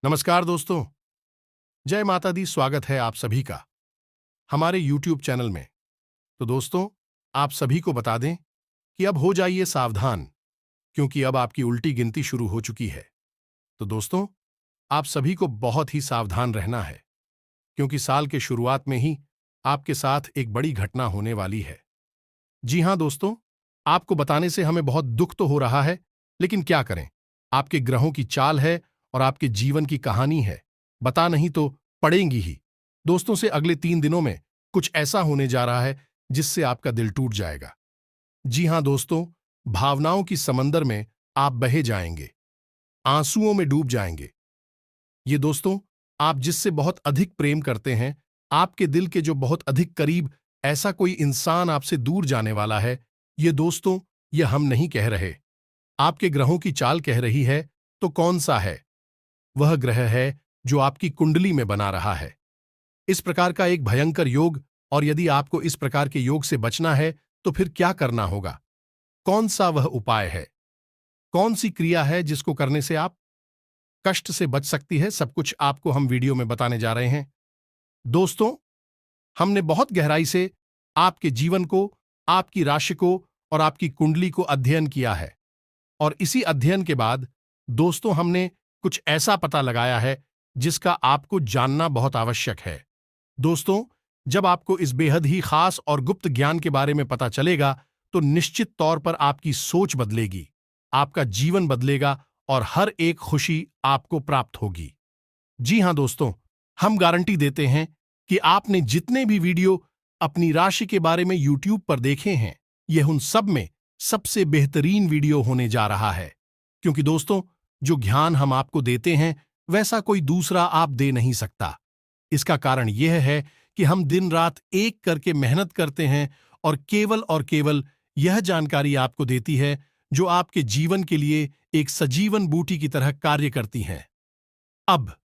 नमस्कार दोस्तों। जय माता दी। स्वागत है आप सभी का हमारे YouTube चैनल में। तो दोस्तों, आप सभी को बता दें कि अब हो जाइए सावधान, क्योंकि अब आपकी उल्टी गिनती शुरू हो चुकी है। तो दोस्तों, आप सभी को बहुत ही सावधान रहना है, क्योंकि साल के शुरुआत में ही आपके साथ एक बड़ी घटना होने वाली है। जी हां दोस्तों, आपको बताने से हमें बहुत दुख तो हो रहा है, लेकिन क्या करें, आपके ग्रहों की चाल है और आपके जीवन की कहानी है। बता नहीं तो पड़ेंगी ही। दोस्तों से अगले 3 दिनों में कुछ ऐसा होने जा रहा है जिससे आपका दिल टूट जाएगा। जी हां दोस्तों, भावनाओं की समंदर में आप बहे जाएंगे, आंसुओं में डूब जाएंगे। ये दोस्तों, आप जिससे बहुत अधिक प्रेम करते हैं, आपके दिल के जो बहुत अधिक करीब ऐसा कोई इंसान आपसे दूर जाने वाला है। ये दोस्तों, ये हम नहीं कह रहे, आपके ग्रहों की चाल कह रही है। तो कौन सा है? वह ग्रह है जो आपकी कुंडली में बना रहा है इस प्रकार का एक भयंकर योग। और यदि आपको इस प्रकार के योग से बचना है तो फिर क्या करना होगा? कौन सा वह उपाय है? कौन सी क्रिया है जिसको करने से आप कष्ट से बच सकती है? सब कुछ आपको हम वीडियो में बताने जा रहे हैं। दोस्तों, हमने बहुत गहराई से आपके जीवन को, आपकी राशि को और आपकी कुंडली को अध्ययन किया है। और इसी अध्ययन के बाद दोस्तों, हमने कुछ ऐसा पता लगाया है जिसका आपको जानना बहुत आवश्यक है। दोस्तों, जब आपको इस बेहद ही खास और गुप्त ज्ञान के बारे में पता चलेगा तो निश्चित तौर पर आपकी सोच बदलेगी, आपका जीवन बदलेगा और हर एक खुशी आपको प्राप्त होगी। जी हां दोस्तों, हम गारंटी देते हैं कि आपने जितने भी वीडियो अपनी राशि के बारे में YouTube पर देखे हैं, यह उन सब में सबसे बेहतरीन वीडियो होने जा रहा है। क्योंकि दोस्तों, जो ज्ञान हम आपको देते हैं वैसा कोई दूसरा आप दे नहीं सकता। इसका कारण यह है कि हम दिन रात एक करके मेहनत करते हैं और केवल यह जानकारी आपको देती है जो आपके जीवन के लिए एक सजीवन बूटी की तरह कार्य करती हैं। अब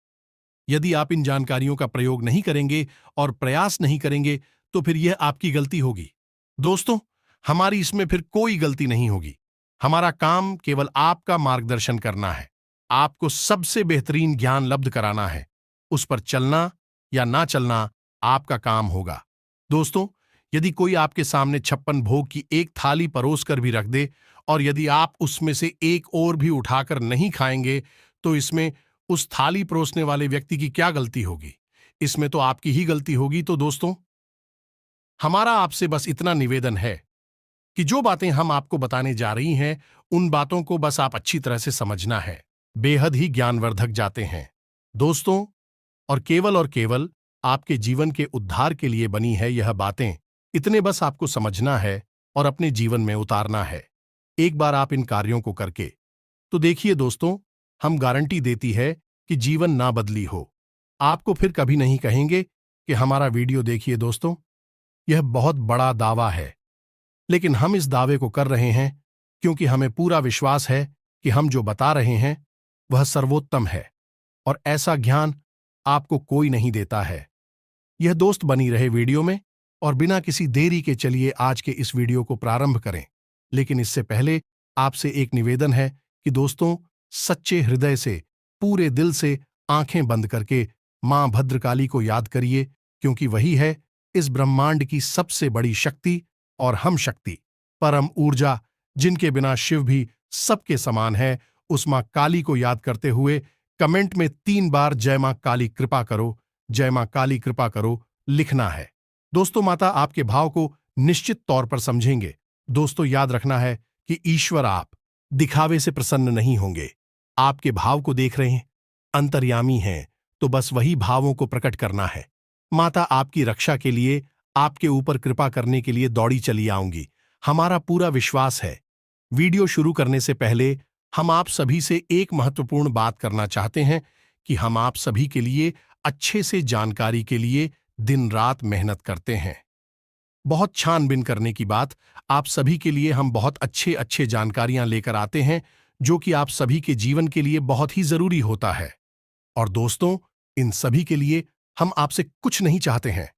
यदि आप इन जानकारियों का प्रयोग नहीं करेंगे और प्रयास नहीं करेंगे तो फिर यह आपकी गलती होगी। दोस्तों, हमारी इसमें फिर कोई गलती नहीं होगी। हमारा काम केवल आपका मार्गदर्शन करना है, आपको सबसे बेहतरीन ज्ञान लब्ध कराना है। उस पर चलना या ना चलना आपका काम होगा। दोस्तों, यदि कोई आपके सामने 56 भोग की एक थाली परोस कर भी रख दे और यदि आप उसमें से एक और भी उठाकर नहीं खाएंगे तो इसमें उस थाली परोसने वाले व्यक्ति की क्या गलती होगी? इसमें तो आपकी ही गलती होगी। तो दोस्तों, हमारा आपसे बस इतना निवेदन है कि जो बातें हम आपको बताने जा रही हैं, उन बातों को बस आप अच्छी तरह से समझना है। बेहद ही ज्ञानवर्धक जाते हैं दोस्तों, और केवल आपके जीवन के उद्धार के लिए बनी है यह बातें। इतने बस आपको समझना है और अपने जीवन में उतारना है। एक बार आप इन कार्यों को करके तो देखिए दोस्तों, हम गारंटी देती है कि जीवन ना बदली हो। आपको फिर कभी नहीं कहेंगे कि हमारा वीडियो देखिए। दोस्तों, यह बहुत बड़ा दावा है, लेकिन हम इस दावे को कर रहे हैं क्योंकि हमें पूरा विश्वास है कि हम जो बता रहे हैं वह सर्वोत्तम है और ऐसा ज्ञान आपको कोई नहीं देता है। यह दोस्त बनी रहे वीडियो में और बिना किसी देरी के चलिए आज के इस वीडियो को प्रारंभ करें। लेकिन इससे पहले आपसे एक निवेदन है कि दोस्तों, सच्चे हृदय से, पूरे दिल से आंखें बंद करके मां भद्रकाली को याद करिए, क्योंकि वही है इस ब्रह्मांड की सबसे बड़ी शक्ति और हम शक्ति, परम ऊर्जा, जिनके बिना शिव भी सबके समान है। उस मां काली को याद करते हुए कमेंट में 3 बार जय मां काली कृपा करो, जय मां काली कृपा करो लिखना है। दोस्तों, माता आपके भाव को निश्चित तौर पर समझेंगे। दोस्तों, याद रखना है कि ईश्वर आप दिखावे से प्रसन्न नहीं होंगे। आपके भाव को देख रहे हैं, अंतर्यामी हैं, तो बस वही भावों को प्रकट करना है। माता आपकी रक्षा के लिए, आपके ऊपर कृपा करने के लिए दौड़ी चली आऊंगी। हमारा पूरा विश्वास है। वीडियो शुरू करने से पहले हम आप सभी से एक महत्वपूर्ण बात करना चाहते हैं कि हम आप सभी के लिए अच्छे से जानकारी के लिए दिन रात मेहनत करते हैं। बहुत छानबीन करने की बात, आप सभी के लिए हम बहुत अच्छे जानकारियां लेकर आते हैं जो कि आप सभी के जीवन के लिए बहुत ही जरूरी होता है। और दोस्तों, इन सभी के लिए हम आपसे कुछ नहीं चाहते हैं।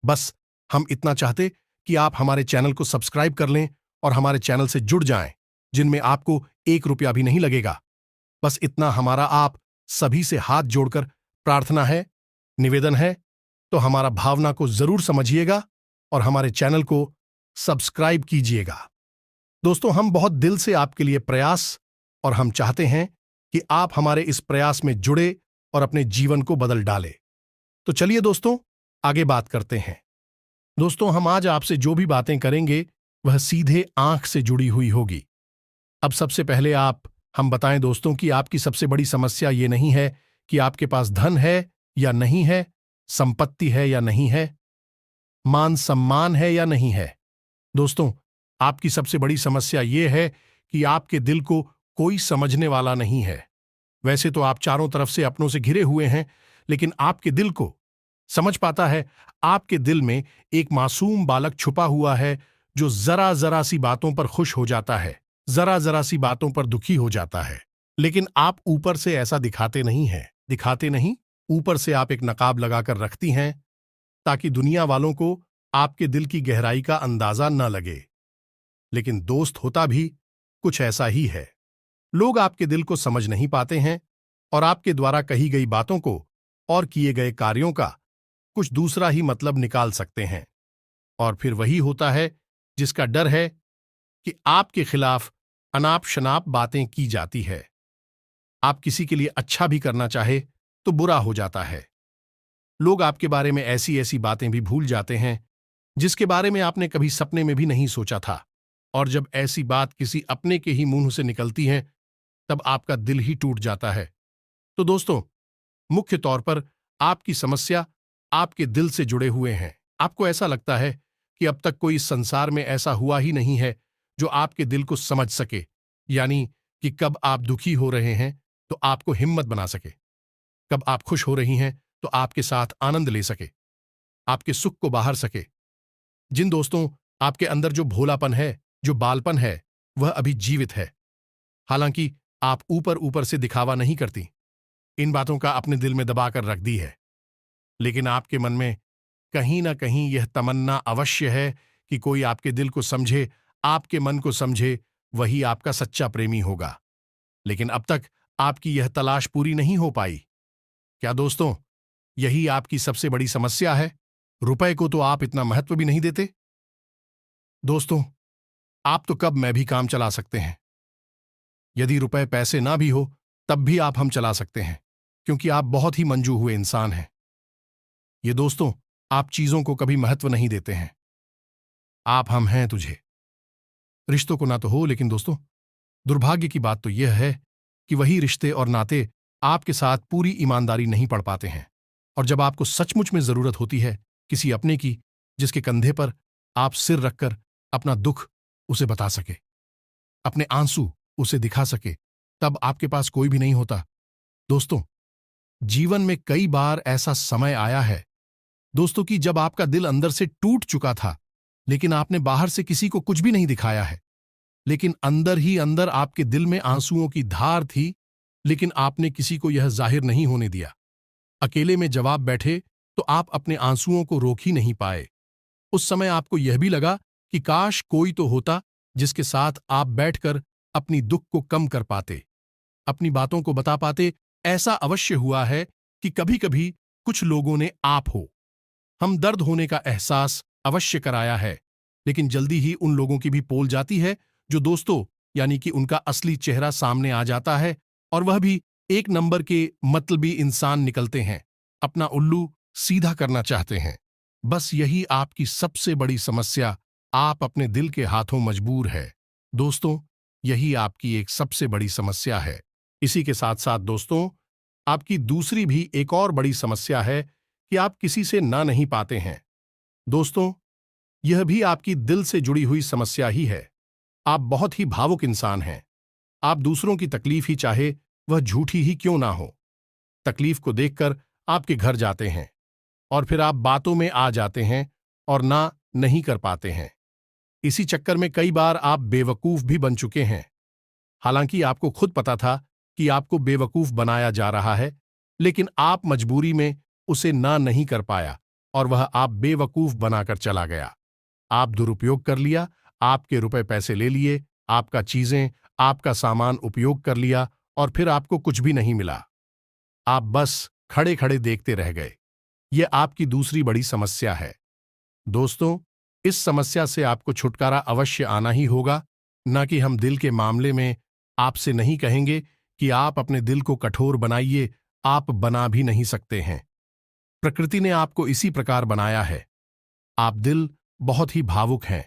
बस हम इतना चाहते कि आप हमारे चैनल को सब्सक्राइब कर लें और हमारे चैनल से जुड़ जाएं, जिनमें आपको 1 रुपया भी नहीं लगेगा। बस इतना हमारा आप सभी से हाथ जोड़कर प्रार्थना है, निवेदन है, तो हमारा भावना को जरूर समझिएगा और हमारे चैनल को सब्सक्राइब कीजिएगा। दोस्तों, हम बहुत दिल से आपके लिए प्रयास और हम चाहते हैं कि आप हमारे इस प्रयास में जुड़े और अपने जीवन को बदल डालें। तो चलिए दोस्तों, आगे बात करते हैं। दोस्तों, हम आज आपसे जो भी बातें करेंगे वह सीधे आंख से जुड़ी हुई होगी। अब सबसे पहले हम बताएं दोस्तों कि आपकी सबसे बड़ी समस्या ये नहीं है कि आपके पास धन है या नहीं है, संपत्ति है या नहीं है, मान सम्मान है या नहीं है। दोस्तों, आपकी सबसे बड़ी समस्या ये है कि आपके दिल को कोई समझने वाला नहीं है। वैसे तो आप चारों तरफ से अपनों से घिरे हुए हैं, लेकिन आपके दिल को समझ पाता है। आपके दिल में एक मासूम बालक छुपा हुआ है जो जरा जरा सी बातों पर खुश हो जाता है, जरा जरा सी बातों पर दुखी हो जाता है। लेकिन आप ऊपर से ऐसा दिखाते नहीं, ऊपर से आप एक नकाब लगाकर रखती हैं ताकि दुनिया वालों को आपके दिल की गहराई का अंदाजा न लगे। लेकिन दोस्त होता भी कुछ ऐसा ही है। लोग आपके दिल को समझ नहीं पाते हैं और आपके द्वारा कही गई बातों को और किए गए कार्यों का कुछ दूसरा ही मतलब निकाल सकते हैं। और फिर वही होता है जिसका डर है कि आपके खिलाफ अनाप शनाप बातें की जाती है। आप किसी के लिए अच्छा भी करना चाहे तो बुरा हो जाता है। लोग आपके बारे में ऐसी ऐसी बातें भी भूल जाते हैं जिसके बारे में आपने कभी सपने में भी नहीं सोचा था। और जब ऐसी बात किसी अपने के ही मुंह से निकलती है तब आपका दिल ही टूट जाता है। तो दोस्तों, मुख्य तौर पर आपकी समस्या आपके दिल से जुड़े हुए हैं। आपको ऐसा लगता है कि अब तक कोई इस संसार में ऐसा हुआ ही नहीं है जो आपके दिल को समझ सके, यानी कि कब आप दुखी हो रहे हैं तो आपको हिम्मत बना सके, कब आप खुश हो रही हैं तो आपके साथ आनंद ले सके, आपके सुख को बाहर सके। जिन दोस्तों, आपके अंदर जो भोलापन है, जो बालपन है, वह अभी जीवित है। हालांकि आप ऊपर ऊपर से दिखावा नहीं करती, इन बातों का अपने दिल में दबाकर रख दी है, लेकिन आपके मन में कहीं ना कहीं यह तमन्ना अवश्य है कि कोई आपके दिल को समझे, आपके मन को समझे, वही आपका सच्चा प्रेमी होगा। लेकिन अब तक आपकी यह तलाश पूरी नहीं हो पाई। क्या दोस्तों, यही आपकी सबसे बड़ी समस्या है? रुपए को तो आप इतना महत्व भी नहीं देते। दोस्तों, आप तो कब मैं भी काम चला सकते हैं। यदि रुपए पैसे ना भी हो तब भी आप हम चला सकते हैं, क्योंकि आप बहुत ही मंजू हुए इंसान हैं। ये दोस्तों, आप चीजों को कभी महत्व नहीं देते हैं। आप हम हैं तुझे। रिश्तों को ना तो हो, लेकिन दोस्तों, दुर्भाग्य की बात तो यह है कि वही रिश्ते और नाते आपके साथ पूरी ईमानदारी नहीं पड़ पाते हैं। और जब आपको सचमुच में जरूरत होती है किसी अपने की, जिसके कंधे पर आप सिर रखकर अपना दुख उसे बता सके, अपने आंसू उसे दिखा सके, तब आपके पास कोई भी नहीं होता। दोस्तों, जीवन में कई बार ऐसा समय आया है दोस्तों कि जब आपका दिल अंदर से टूट चुका था, लेकिन आपने बाहर से किसी को कुछ भी नहीं दिखाया है। लेकिन अंदर ही अंदर आपके दिल में आंसुओं की धार थी, लेकिन आपने किसी को यह जाहिर नहीं होने दिया। अकेले में जवाब बैठे तो आप अपने आंसुओं को रोक ही नहीं पाए। उस समय आपको यह भी लगा कि काश कोई तो होता जिसके साथ आप बैठकर अपनी दुख को कम कर पाते, अपनी बातों को बता पाते। ऐसा अवश्य हुआ है कि कभी कभी कुछ लोगों ने आप हो हम दर्द होने का एहसास अवश्य कराया है, लेकिन जल्दी ही उन लोगों की भी पोल जाती है जो दोस्तों, यानी कि उनका असली चेहरा सामने आ जाता है, और वह भी एक नंबर के मतलबी इंसान निकलते हैं, अपना उल्लू सीधा करना चाहते हैं। बस यही आपकी सबसे बड़ी समस्या, आप अपने दिल के हाथों मजबूर है। दोस्तों, यही आपकी एक सबसे बड़ी समस्या है। इसी के साथ साथ दोस्तों, आपकी दूसरी भी एक और बड़ी समस्या है कि आप किसी से ना नहीं पाते हैं। दोस्तों, यह भी आपकी दिल से जुड़ी हुई समस्या ही है। आप बहुत ही भावुक इंसान हैं। आप दूसरों की तकलीफ ही चाहे वह झूठी ही क्यों ना हो, तकलीफ को देखकर आपके घर जाते हैं और फिर आप बातों में आ जाते हैं और ना नहीं कर पाते हैं। इसी चक्कर में कई बार आप बेवकूफ भी बन चुके हैं। हालांकि आपको खुद पता था कि आपको बेवकूफ बनाया जा रहा है, लेकिन आप मजबूरी में उसे ना नहीं कर पाया और वह आप बेवकूफ बनाकर चला गया। आप दुरुपयोग कर लिया, आपके रुपए पैसे ले लिए, आपका चीजें, आपका सामान उपयोग कर लिया और फिर आपको कुछ भी नहीं मिला। आप बस खड़े खड़े देखते रह गए। यह आपकी दूसरी बड़ी समस्या है। दोस्तों, इस समस्या से आपको छुटकारा अवश्य आना ही होगा। न कि हम दिल के मामले में आपसे नहीं कहेंगे कि आप अपने दिल को कठोर बनाइए, आप बना भी नहीं सकते हैं। प्रकृति ने आपको इसी प्रकार बनाया है। आप दिल बहुत ही भावुक हैं।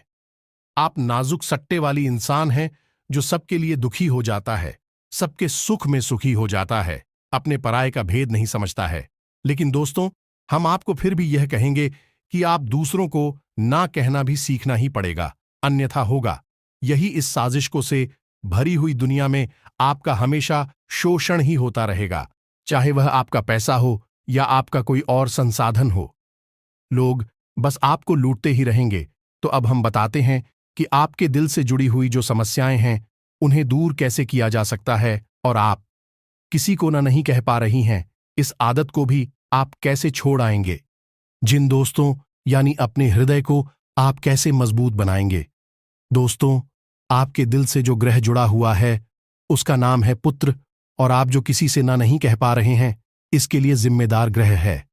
आप नाजुक सट्टे वाली इंसान हैं जो सबके लिए दुखी हो जाता है, सबके सुख में सुखी हो जाता है, अपने पराये का भेद नहीं समझता है। लेकिन दोस्तों, हम आपको फिर भी यह कहेंगे कि आप दूसरों को ना कहना भी सीखना ही पड़ेगा, अन्यथा होगा यही इस साजिश को से भरी हुई दुनिया में आपका हमेशा शोषण ही होता रहेगा, चाहे वह आपका पैसा हो या आपका कोई और संसाधन हो। लोग बस आपको लूटते ही रहेंगे। तो अब हम बताते हैं कि आपके दिल से जुड़ी हुई जो समस्याएं हैं उन्हें दूर कैसे किया जा सकता है, और आप किसी को ना नहीं कह पा रही हैं, इस आदत को भी आप कैसे छोड़ आएंगे। जिन दोस्तों यानी अपने हृदय को आप कैसे मजबूत बनाएंगे। दोस्तों, आपके दिल से जो ग्रह जुड़ा हुआ है उसका नाम है पुत्र, और आप जो किसी से ना नहीं कह पा रहे हैं इसके लिए जिम्मेदार ग्रह है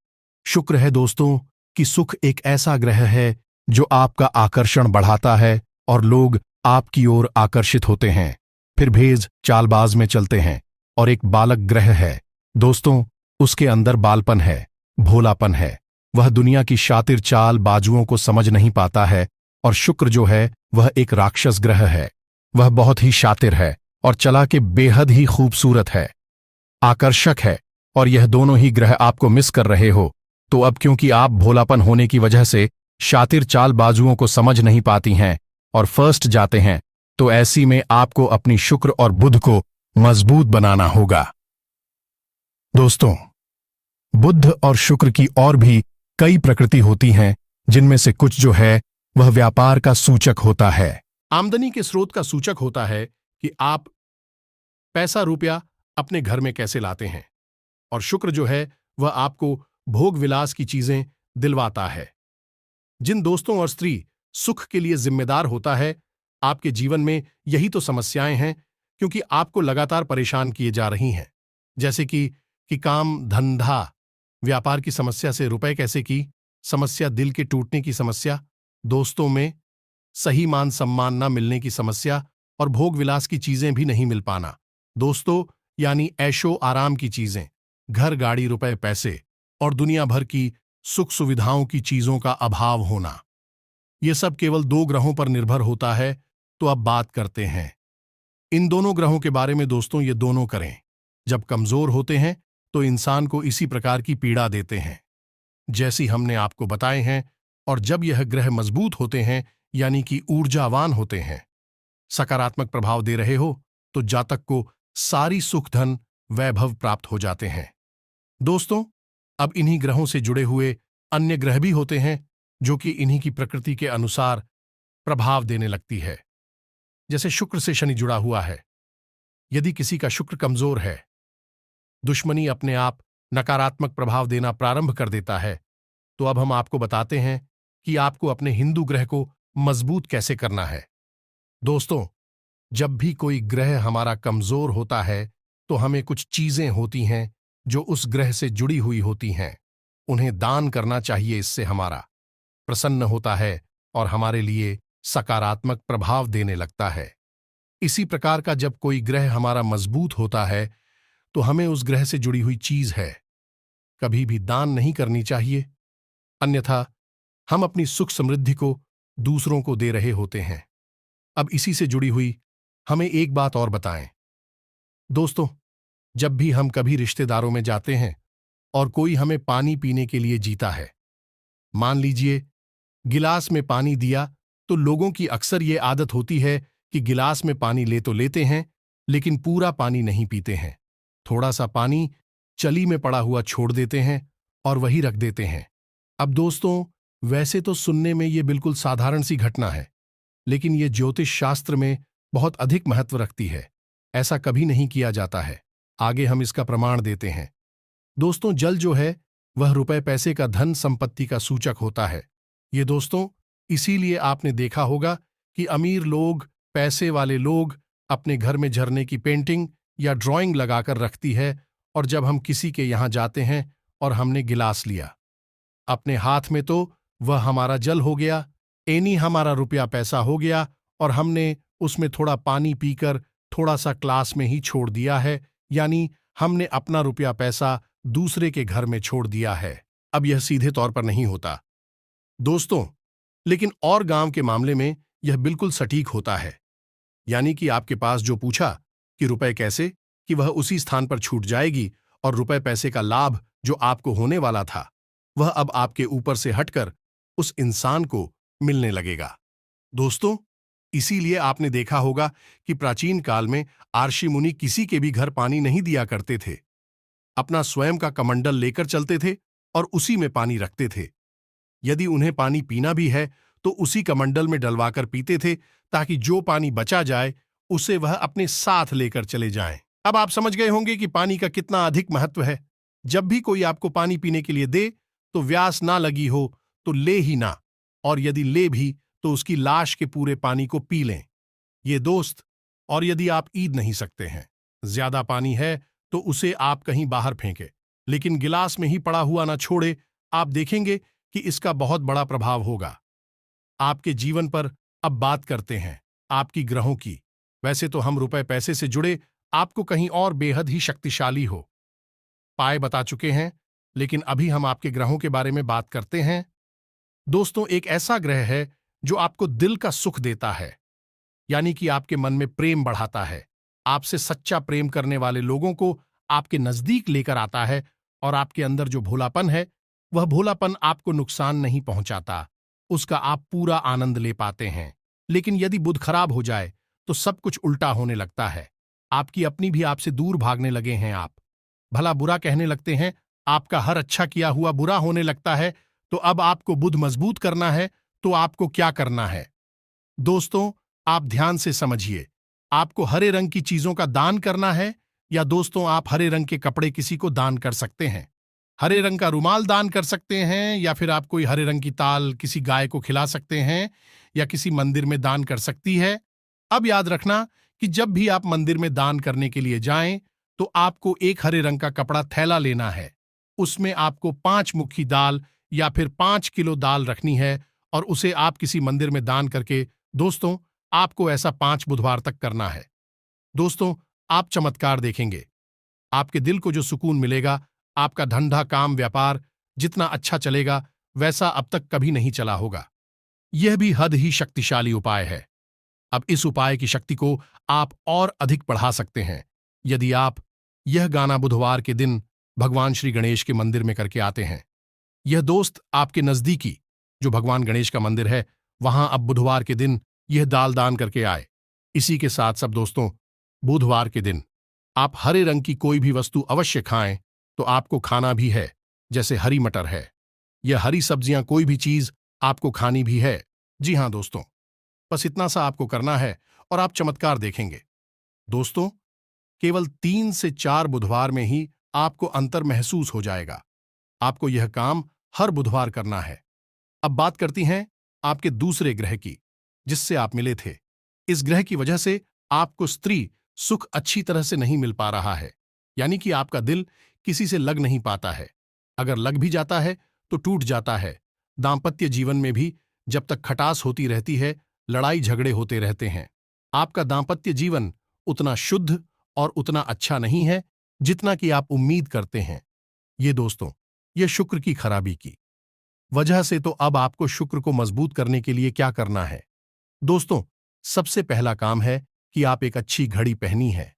शुक्र। है दोस्तों कि सुख एक ऐसा ग्रह है जो आपका आकर्षण बढ़ाता है और लोग आपकी ओर आकर्षित होते हैं, फिर भेज चालबाज में चलते हैं। और एक बालक ग्रह है दोस्तों, उसके अंदर बालपन है, भोलापन है, वह दुनिया की शातिर चाल बाजुओं को समझ नहीं पाता है। और शुक्र जो है वह एक राक्षस ग्रह है, वह बहुत ही शातिर है और चला के बेहद ही खूबसूरत है, आकर्षक है। और यह दोनों ही ग्रह आपको मिस कर रहे हो। तो अब क्योंकि आप भोलापन होने की वजह से शातिर चाल बाजुओं को समझ नहीं पाती हैं और फर्स्ट जाते हैं, तो ऐसी में आपको अपनी शुक्र और बुध को मजबूत बनाना होगा। दोस्तों, बुध और शुक्र की और भी कई प्रकृति होती हैं, जिनमें से कुछ जो है वह व्यापार का सूचक होता है, आमदनी के स्रोत का सूचक होता है कि आप पैसा रुपया अपने घर में कैसे लाते हैं। और शुक्र जो है वह आपको भोग विलास की चीजें दिलवाता है। जिन दोस्तों और स्त्री सुख के लिए जिम्मेदार होता है, आपके जीवन में यही तो समस्याएं हैं, क्योंकि आपको लगातार परेशान किए जा रही हैं। जैसे कि काम धंधा व्यापार की समस्या से रुपए कैसे की समस्या, दिल के टूटने की समस्या, दोस्तों में सही मान सम्मान न मिलने की समस्या, और भोग विलास की चीजें भी नहीं मिल पाना। दोस्तों यानी ऐशो आराम की चीजें, घर गाड़ी रुपए पैसे और दुनिया भर की सुख सुविधाओं की चीजों का अभाव होना, ये सब केवल 2 ग्रहों पर निर्भर होता है। तो अब बात करते हैं इन दोनों ग्रहों के बारे में। दोस्तों, ये दोनों करें जब कमजोर होते हैं तो इंसान को इसी प्रकार की पीड़ा देते हैं जैसी हमने आपको बताए हैं। और जब यह ग्रह मजबूत होते हैं यानी कि ऊर्जावान होते हैं, सकारात्मक प्रभाव दे रहे हो, तो जातक को सारी सुख धन वैभव प्राप्त हो जाते हैं। दोस्तों, अब इन्हीं ग्रहों से जुड़े हुए अन्य ग्रह भी होते हैं जो कि इन्हीं की प्रकृति के अनुसार प्रभाव देने लगती है। जैसे शुक्र से शनि जुड़ा हुआ है। यदि किसी का शुक्र कमजोर है, दुश्मनी अपने आप नकारात्मक प्रभाव देना प्रारंभ कर देता है। तो अब हम आपको बताते हैं कि आपको अपने हिंदू ग्रह को मजबूत कैसे करना है। दोस्तों, जब भी कोई ग्रह हमारा कमजोर होता है तो हमें कुछ चीजें होती हैं जो उस ग्रह से जुड़ी हुई होती हैं, उन्हें दान करना चाहिए। इससे हमारा प्रसन्न होता है और हमारे लिए सकारात्मक प्रभाव देने लगता है। इसी प्रकार का जब कोई ग्रह हमारा मजबूत होता है तो हमें उस ग्रह से जुड़ी हुई चीज है कभी भी दान नहीं करनी चाहिए, अन्यथा हम अपनी सुख समृद्धि को दूसरों को दे रहे होते हैं। अब इसी से जुड़ी हुई हमें एक बात और बताएं। दोस्तों, जब भी हम कभी रिश्तेदारों में जाते हैं और कोई हमें पानी पीने के लिए जीता है, मान लीजिए गिलास में पानी दिया, तो लोगों की अक्सर ये आदत होती है कि गिलास में पानी ले तो लेते हैं लेकिन पूरा पानी नहीं पीते हैं, थोड़ा सा पानी चली में पड़ा हुआ छोड़ देते हैं और वही रख देते हैं। अब दोस्तों, वैसे तो सुनने में ये बिल्कुल साधारण सी घटना है, लेकिन ये ज्योतिष शास्त्र में बहुत अधिक महत्व रखती है। ऐसा कभी नहीं किया जाता है। आगे हम इसका प्रमाण देते हैं। दोस्तों, जल जो है वह रुपए पैसे का धन संपत्ति का सूचक होता है। ये दोस्तों, इसीलिए आपने देखा होगा कि अमीर लोग, पैसे वाले लोग अपने घर में झरने की पेंटिंग या ड्राइंग लगाकर रखती है और जब हम किसी के यहां जाते हैं और हमने गिलास लिया अपने हाथ में, तो वह हमारा जल हो गया, एनी हमारा रुपया पैसा हो गया, और हमने उसमें थोड़ा पानी पीकर थोड़ा सा क्लास में ही छोड़ दिया है, यानी हमने अपना रुपया पैसा दूसरे के घर में छोड़ दिया है। अब यह सीधे तौर पर नहीं होता दोस्तों, लेकिन और गांव के मामले में यह बिल्कुल सटीक होता है। यानी कि आपके पास जो पूछा कि रुपए कैसे, कि वह उसी स्थान पर छूट जाएगी और रुपए पैसे का लाभ जो आपको होने वाला था वह अब आपके ऊपर से हटकर उस इंसान को मिलने लगेगा। दोस्तों, इसीलिए आपने देखा होगा कि प्राचीन काल में आर्षि मुनि किसी के भी घर पानी नहीं दिया करते थे। अपना स्वयं का कमंडल लेकर चलते थे और उसी में पानी रखते थे। यदि उन्हें पानी पीना भी है तो उसी कमंडल में डलवाकर पीते थे, ताकि जो पानी बचा जाए उसे वह अपने साथ लेकर चले जाएं। अब आप समझ गए होंगे कि पानी का कितना अधिक महत्व है। जब भी कोई आपको पानी पीने के लिए दे तो व्यास ना लगी हो तो ले ही ना, और यदि ले भी तो उसकी लाश के पूरे पानी को पी लें। ये दोस्त, और यदि आप ईद नहीं सकते हैं, ज्यादा पानी है तो उसे आप कहीं बाहर फेंके, लेकिन गिलास में ही पड़ा हुआ ना छोड़े। आप देखेंगे कि इसका बहुत बड़ा प्रभाव होगा आपके जीवन पर। अब बात करते हैं आपकी ग्रहों की। वैसे तो हम रुपए पैसे से जुड़े आपको कहीं और बेहद ही शक्तिशाली हो पाए बता चुके हैं, लेकिन अभी हम आपके ग्रहों के बारे में बात करते हैं। दोस्तों, एक ऐसा ग्रह है जो आपको दिल का सुख देता है, यानी कि आपके मन में प्रेम बढ़ाता है, आपसे सच्चा प्रेम करने वाले लोगों को आपके नजदीक लेकर आता है, और आपके अंदर जो भोलापन है वह भोलापन आपको नुकसान नहीं पहुंचाता, उसका आप पूरा आनंद ले पाते हैं। लेकिन यदि बुध खराब हो जाए तो सब कुछ उल्टा होने लगता है। आपकी अपनी भी आपसे दूर भागने लगे हैं, आप भला बुरा कहने लगते हैं, आपका हर अच्छा किया हुआ बुरा होने लगता है। तो अब आपको बुध मजबूत करना है तो आपको क्या करना है? दोस्तों, आप ध्यान से समझिए। आपको हरे रंग की चीजों का दान करना है, या दोस्तों आप हरे रंग के कपड़े किसी को दान कर सकते हैं। हरे रंग का रुमाल दान कर सकते हैं, या फिर आप कोई हरे रंग की ताल किसी गाय को खिला सकते हैं, या किसी मंदिर में दान कर सकती है। अब याद रखना कि जब भी आप मंदिर में दान करने के लिए जाएं तो आपको एक हरे रंग का कपड़ा थैला लेना है। उसमें आपको 5 मुट्ठी दाल या फिर 5 किलो दाल रखनी है, और उसे आप किसी मंदिर में दान करके, दोस्तों, आपको ऐसा 5 बुधवार तक करना है। दोस्तों, आप चमत्कार देखेंगे। आपके दिल को जो सुकून मिलेगा, आपका धंधा काम व्यापार जितना अच्छा चलेगा वैसा अब तक कभी नहीं चला होगा। यह भी हद ही शक्तिशाली उपाय है। अब इस उपाय की शक्ति को आप और अधिक बढ़ा सकते हैं यदि आप यह गाना बुधवार के दिन भगवान श्री गणेश के मंदिर में करके आते हैं। यह दोस्त आपके नजदीकी जो भगवान गणेश का मंदिर है वहां अब बुधवार के दिन यह दाल दान करके आए। इसी के साथ सब दोस्तों, बुधवार के दिन आप हरे रंग की कोई भी वस्तु अवश्य खाएं, तो आपको खाना भी है, जैसे हरी मटर है, यह हरी सब्जियां, कोई भी चीज आपको खानी भी है। जी हां दोस्तों, बस इतना सा आपको करना है और आप चमत्कार देखेंगे। दोस्तों, केवल 3 से 4 बुधवार में ही आपको अंतर महसूस हो जाएगा। आपको यह काम हर बुधवार करना है। अब बात करती हैं आपके दूसरे ग्रह की, जिससे आप मिले थे। इस ग्रह की वजह से आपको स्त्री सुख अच्छी तरह से नहीं मिल पा रहा है, यानी कि आपका दिल किसी से लग नहीं पाता है। अगर लग भी जाता है तो टूट जाता है। दांपत्य जीवन में भी जब तक खटास होती रहती है, लड़ाई झगड़े होते रहते हैं। आपका दांपत्य जीवन उतना शुद्ध और उतना अच्छा नहीं है जितना कि आप उम्मीद करते हैं। ये दोस्तों, ये शुक्र की खराबी की वजह से। तो अब आपको शुक्र को मजबूत करने के लिए क्या करना है? दोस्तों, सबसे पहला काम है कि आप एक अच्छी घड़ी पहनी है।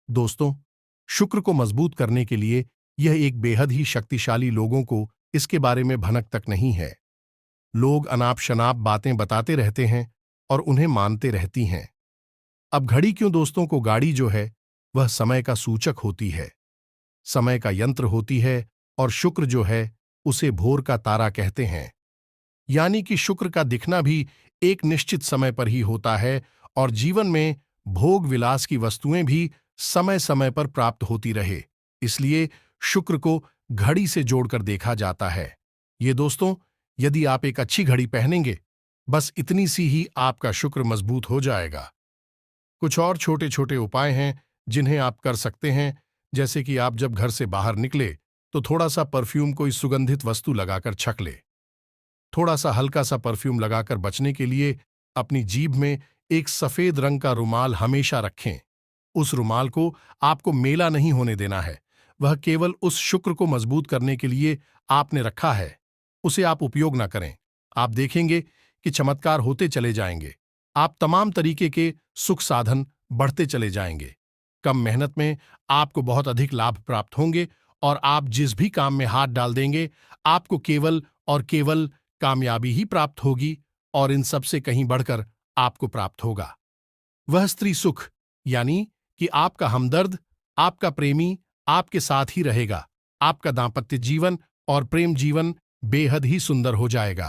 दोस्तों, शुक्र को मजबूत करने के लिए यह एक बेहद ही शक्तिशाली, लोगों को इसके बारे में भनक तक नहीं है। लोग अनाप शनाप बातें बताते रहते हैं और उन्हें मानते रहती हैं। अब घड़ी क्यों दोस्तों, को गाड़ी जो है वह समय का सूचक होती है, समय का यंत्र होती है, और शुक्र जो है उसे भोर का तारा कहते हैं। यानी कि शुक्र का दिखना भी एक निश्चित समय पर ही होता है, और जीवन में भोग विलास की वस्तुएं भी समय समय पर प्राप्त होती रहे, इसलिए शुक्र को घड़ी से जोड़कर देखा जाता है। ये दोस्तों, यदि आप एक अच्छी घड़ी पहनेंगे, बस इतनी सी ही आपका शुक्र मजबूत हो जाएगा। कुछ और छोटे छोटे उपाय हैं जिन्हें आप कर सकते हैं, जैसे कि आप जब घर से बाहर निकले तो थोड़ा सा परफ्यूम कोई सुगंधित वस्तु लगाकर छक ले। थोड़ा सा हल्का सा परफ्यूम लगाकर बचने के लिए अपनी जीभ में एक सफेद रंग का रुमाल हमेशा रखें। उस रुमाल को आपको मेला नहीं होने देना है। वह केवल उस शुक्र को मजबूत करने के लिए आपने रखा है। उसे आप उपयोग ना करें। आप देखेंगे कि चमत्कार होते चले जाएंगे। आप तमाम तरीके के सुख साधन बढ़ते चले जाएंगे। कम मेहनत में आपको बहुत अधिक लाभ प्राप्त होंगे और आप जिस भी काम में हाथ डाल देंगे आपको केवल और केवल कामयाबी ही प्राप्त होगी और इन सब से कहीं बढ़कर आपको प्राप्त होगा वह स्त्री सुख, यानी कि आपका हमदर्द, आपका प्रेमी आपके साथ ही रहेगा। आपका दांपत्य जीवन और प्रेम जीवन बेहद ही सुंदर हो जाएगा।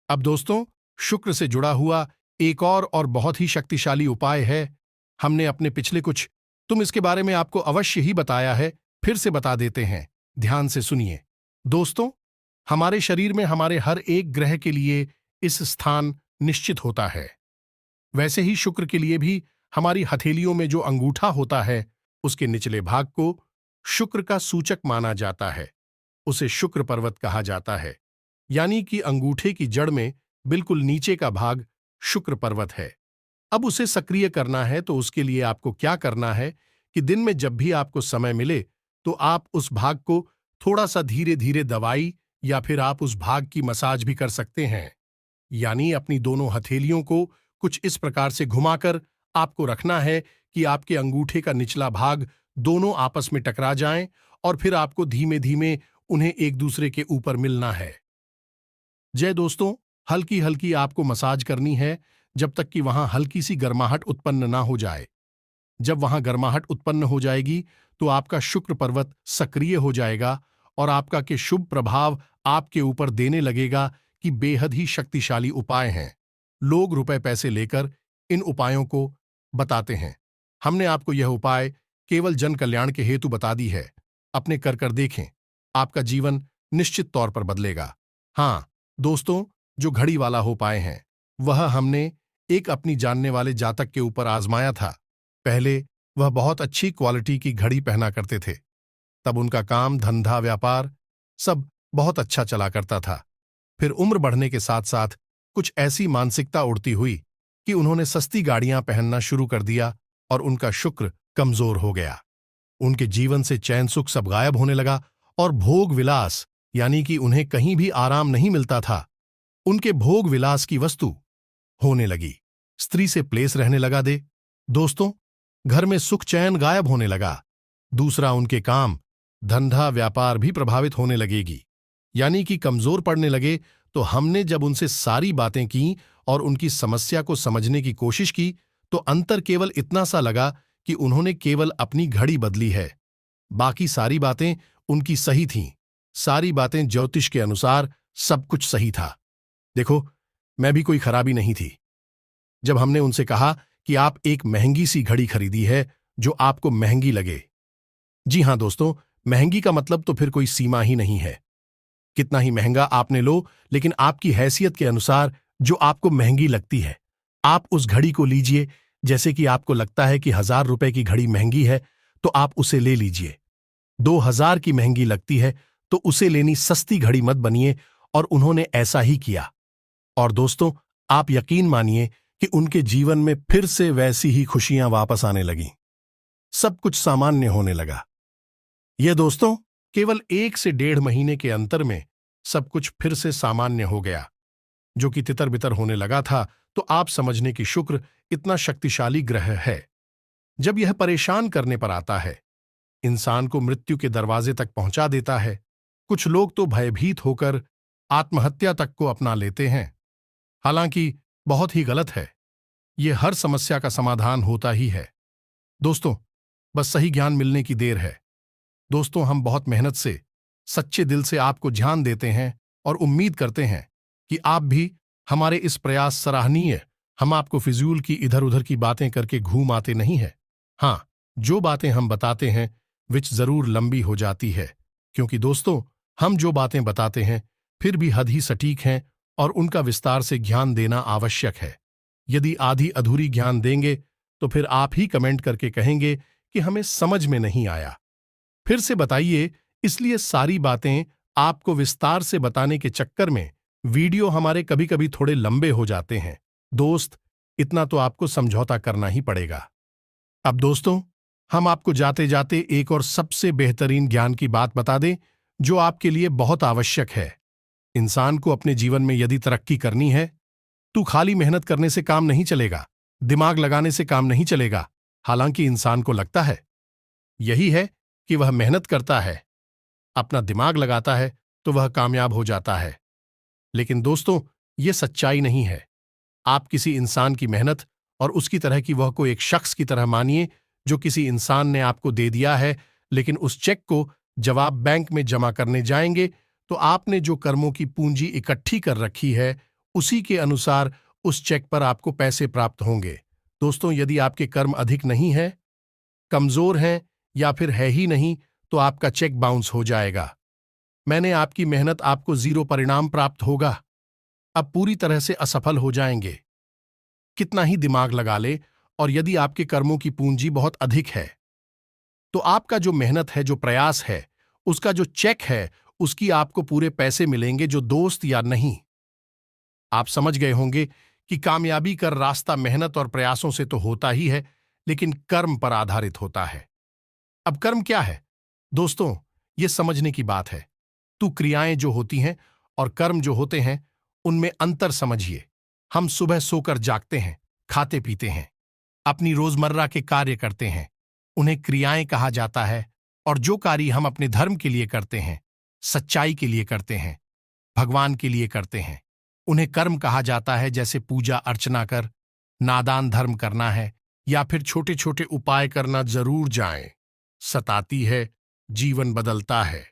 अब दोस्तों, शुक्र से जुड़ा हुआ एक और बहुत ही शक्तिशाली उपाय है। हमने अपने पिछले कुछ तुम इसके बारे में आपको अवश्य ही बताया है, फिर से बता देते हैं। ध्यान से सुनिए दोस्तों। हमारे शरीर में हमारे हर एक ग्रह के लिए इस स्थान निश्चित होता है। वैसे ही शुक्र के लिए भी हमारी हथेलियों में जो अंगूठा होता है उसके निचले भाग को शुक्र का सूचक माना जाता है। उसे शुक्र पर्वत कहा जाता है, यानी कि अंगूठे की जड़ में बिल्कुल नीचे का भाग शुक्र पर्वत है। अब उसे सक्रिय करना है तो उसके लिए आपको क्या करना है कि दिन में जब भी आपको समय मिले तो आप उस भाग को थोड़ा सा धीरे धीरे दबाई या फिर आप उस भाग की मसाज भी कर सकते हैं। यानी अपनी दोनों हथेलियों को कुछ इस प्रकार से घुमाकर आपको रखना है कि आपके अंगूठे का निचला भाग दोनों आपस में टकरा जाएं और फिर आपको धीमे धीमे उन्हें एक दूसरे के ऊपर मिलना है। जय दोस्तों, हल्की हल्की आपको मसाज करनी है जब तक कि वहां हल्की सी गर्माहट उत्पन्न ना हो जाए। जब वहां गर्माहट उत्पन्न हो जाएगी तो आपका शुक्र पर्वत सक्रिय हो जाएगा और आपका के शुभ प्रभाव आपके ऊपर देने लगेगा कि बेहद ही शक्तिशाली उपाय हैं। लोग रुपए पैसे लेकर इन उपायों को बताते हैं। हमने आपको यह उपाय केवल जन कल्याण के हेतु बता दी है। अपने कर देखें, आपका जीवन निश्चित तौर पर बदलेगा। हाँ दोस्तों, जो घड़ी वाला उपाय है वह हमने एक अपनी जानने वाले जातक के ऊपर आजमाया था। पहले वह बहुत अच्छी क्वालिटी की घड़ी पहना करते थे। तब उनका काम धंधा व्यापार सब बहुत अच्छा चला करता था। फिर उम्र बढ़ने के साथ साथ कुछ ऐसी मानसिकता उड़ती हुई कि उन्होंने सस्ती गाड़ियां पहनना शुरू कर दिया और उनका शुक्र कमजोर हो गया। उनके जीवन से चैन सुख सब गायब होने लगा और भोग विलास, यानी कि उन्हें कहीं भी आराम नहीं मिलता था। उनके भोग विलास की वस्तु होने लगी। स्त्री से प्लेस रहने लगा दे। दोस्तों, घर में सुख चैन गायब होने लगा। दूसरा, उनके काम धंधा व्यापार भी प्रभावित होने लगेगी, यानी कि कमजोर पड़ने लगे। तो हमने जब उनसे सारी बातें की और उनकी समस्या को समझने की कोशिश की तो अंतर केवल इतना सा लगा कि उन्होंने केवल अपनी घड़ी बदली है। बाकी सारी बातें उनकी सही थीं। सारी बातें ज्योतिष के अनुसार सब कुछ सही था। देखो, मैं भी कोई खराबी नहीं थी। जब हमने उनसे कहा कि आप एक महंगी सी घड़ी खरीदी है जो आपको महंगी लगे। जी हां दोस्तों, महंगी का मतलब तो फिर कोई सीमा ही नहीं है। कितना ही महंगा आपने लो, लेकिन आपकी हैसियत के अनुसार जो आपको महंगी लगती है आप उस घड़ी को लीजिए। जैसे कि आपको लगता है कि 1000 रुपए की घड़ी महंगी है तो आप उसे ले लीजिए। 2000 की महंगी लगती है तो उसे लेनी सस्ती घड़ी मत बनिए। और उन्होंने ऐसा ही किया। और दोस्तों, आप यकीन मानिए कि उनके जीवन में फिर से वैसी ही खुशियां वापस आने लगीं। सब कुछ सामान्य होने लगा। यह दोस्तों, केवल 1 से 1.5 महीने के अंतर में सब कुछ फिर से सामान्य हो गया। जो कि तितर बितर होने लगा था तो आप समझने की शुक्र इतना शक्तिशाली ग्रह है। जब यह परेशान करने पर आता है, इंसान को मृत्यु के दरवाजे तक पहुंचा देता है। कुछ लोग तो भयभीत होकर आत्महत्या तक को अपना लेते हैं। हालांकि बहुत ही गलत है। यह हर समस्या का समाधान होता ही है। दोस्तों, बस सही ज्ञान मिलने की देर है। दोस्तों, हम बहुत मेहनत से सच्चे दिल से आपको ध्यान देते हैं और उम्मीद करते हैं कि आप भी हमारे इस प्रयास सराहनीय। हम आपको फिजूल की इधर उधर की बातें करके घूम आते नहीं है। हाँ, जो बातें हम बताते हैं विच जरूर लंबी हो जाती है, क्योंकि दोस्तों, हम जो बातें बताते हैं फिर भी हद ही सटीक हैं और उनका विस्तार से ज्ञान देना आवश्यक है। यदि आधी अधूरी ज्ञान देंगे तो फिर आप ही कमेंट करके कहेंगे कि हमें समझ में नहीं आया। फिर से बताइए, इसलिए सारी बातें आपको विस्तार से बताने के चक्कर में वीडियो हमारे कभी कभी थोड़े लंबे हो जाते हैं। दोस्त, इतना तो आपको समझौता करना ही पड़ेगा। अब दोस्तों, हम आपको जाते जाते एक और सबसे बेहतरीन ज्ञान की बात बता दें जो आपके लिए बहुत आवश्यक है। इंसान को अपने जीवन में यदि तरक्की करनी है तो खाली मेहनत करने से काम नहीं चलेगा, दिमाग लगाने से काम नहीं चलेगा। हालांकि इंसान को लगता है यही है कि वह मेहनत करता है, अपना दिमाग लगाता है तो वह कामयाब हो जाता है। लेकिन दोस्तों, यह सच्चाई नहीं है। आप किसी इंसान की मेहनत और उसकी तरह की वह को एक शख्स की तरह मानिए जो किसी इंसान ने आपको दे दिया है, लेकिन उस चेक को जब आप बैंक में जमा करने जाएंगे तो आपने जो कर्मों की पूंजी इकट्ठी कर रखी है उसी के अनुसार उस चेक पर आपको पैसे प्राप्त होंगे। दोस्तों, यदि आपके कर्म अधिक नहीं है, कमजोर हैं या फिर है ही नहीं तो आपका चेक बाउंस हो जाएगा। मैंने आपकी मेहनत आपको 0 परिणाम प्राप्त होगा। अब पूरी तरह से असफल हो जाएंगे, कितना ही दिमाग लगा ले। और यदि आपके कर्मों की पूंजी बहुत अधिक है तो आपका जो मेहनत है, जो प्रयास है, उसका जो चेक है, उसकी आपको पूरे पैसे मिलेंगे। जो दोस्त या नहीं, आप समझ गए होंगे कि कामयाबी का रास्ता मेहनत और प्रयासों से तो होता ही है, लेकिन कर्म पर आधारित होता है। अब कर्म क्या है दोस्तों, यह समझने की बात है। तो क्रियाएं जो होती हैं और कर्म जो होते हैं, उनमें अंतर समझिए। हम सुबह सोकर जागते हैं, खाते पीते हैं, अपनी रोजमर्रा के कार्य करते हैं, उन्हें क्रियाएं कहा जाता है। और जो कार्य हम अपने धर्म के लिए करते हैं, सच्चाई के लिए करते हैं, भगवान के लिए करते हैं, उन्हें कर्म कहा जाता है। जैसे पूजा अर्चना कर नादान धर्म करना है या फिर छोटे छोटे उपाय करना जरूर जाएं, सताती है, जीवन बदलता है,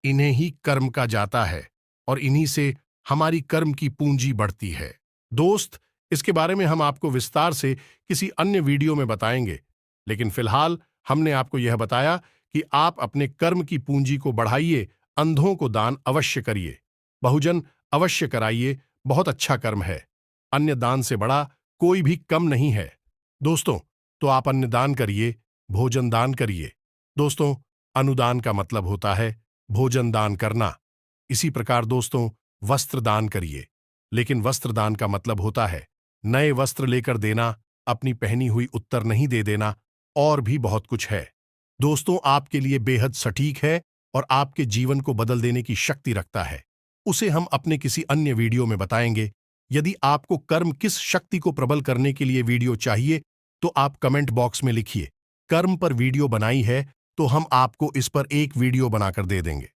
इन्हें ही कर्म का जाता है और इन्हीं से हमारी कर्म की पूंजी बढ़ती है। दोस्त, इसके बारे में हम आपको विस्तार से किसी अन्य वीडियो में बताएंगे, लेकिन फिलहाल हमने आपको यह बताया कि आप अपने कर्म की पूंजी को बढ़ाइए। अंधों को दान अवश्य करिए, बहुजन अवश्य कराइए, बहुत अच्छा कर्म है। अन्य दान से बड़ा कोई भी कम नहीं है। दोस्तों, तो आप अन्य दान करिए, भोजन दान करिए। दोस्तों, अनुदान का मतलब होता है भोजन दान करना। इसी प्रकार दोस्तों, वस्त्र दान करिए, लेकिन वस्त्र दान का मतलब होता है नए वस्त्र लेकर देना, अपनी पहनी हुई उत्तर नहीं दे देना, और भी बहुत कुछ है। दोस्तों, आपके लिए बेहद सटीक है और आपके जीवन को बदल देने की शक्ति रखता है। उसे हम अपने किसी अन्य वीडियो में बताएंगे। यदि आपको कर्म किस शक्ति को प्रबल करने के लिए वीडियो चाहिए तो आप कमेंट बॉक्स में लिखिए। कर्म पर वीडियो बनाई है तो हम आपको इस पर एक वीडियो बनाकर दे देंगे।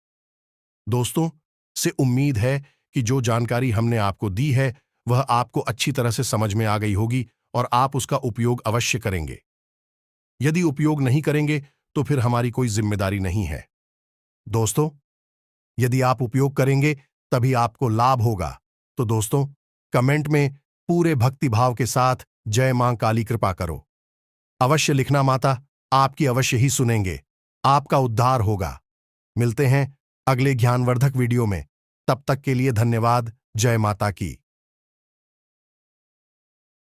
दोस्तों, से उम्मीद है कि जो जानकारी हमने आपको दी है वह आपको अच्छी तरह से समझ में आ गई होगी और आप उसका उपयोग अवश्य करेंगे। यदि उपयोग नहीं करेंगे तो फिर हमारी कोई जिम्मेदारी नहीं है। दोस्तों, यदि आप उपयोग करेंगे तभी आपको लाभ होगा। तो दोस्तों, कमेंट में पूरे भक्तिभाव के साथ जय मां काली कृपा करो अवश्य लिखना। माता आपकी अवश्य ही सुनेंगे, आपका उद्धार होगा। मिलते हैं अगले ज्ञानवर्धक वीडियो में, तब तक के लिए धन्यवाद। जय माता की।